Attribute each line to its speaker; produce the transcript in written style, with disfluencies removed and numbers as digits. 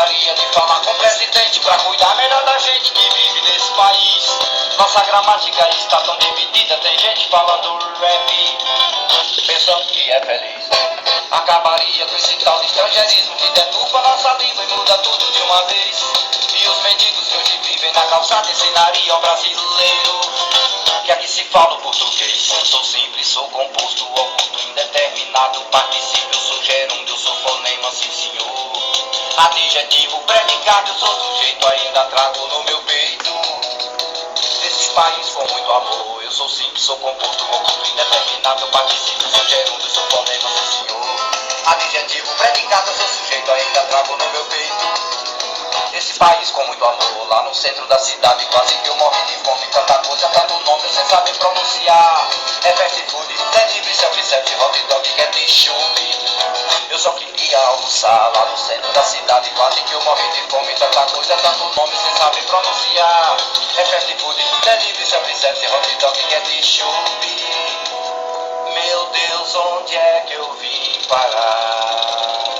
Speaker 1: gostaria de falar com o presidente pra cuidar melhor da gente que vive nesse país. Nossa gramática está tão dividida, tem gente falando rap pensando que é feliz. Acabaria com esse tal de estrangeirismo que deturpa nossa língua e muda tudo de uma vez. E os mendigos que hoje vivem na calçada ensinariam ao brasileiro que aqui se fala o português. Sou simples, sou composto, oculto, indeterminado, particípio, sou gerúndio, sou fonema, sim senhor. Adjetivo, predicado, eu sou sujeito, ainda trago no meu peito desse país com muito amor. Eu sou simples, sou composto, oculto, indeterminado, particípio, sou gerúndio, sou fonema, sim senhor. Adjetivo, predicado, eu sou sujeito, ainda trago no meu peito esse país com muito amor. Lá no centro da cidade quase que eu morri de fome. Tanta coisa, tanto nome, sem saber pronunciar. É fast food, delivery, self-service, hot dog, ketchup. Eu só queria almoçar lá no centro da cidade quase que eu morri de fome. Tanta coisa, tanto nome, sem saber pronunciar. É fast food, delivery, self-service, hot dog, ketchup. Meu Deus, onde é que eu vim parar?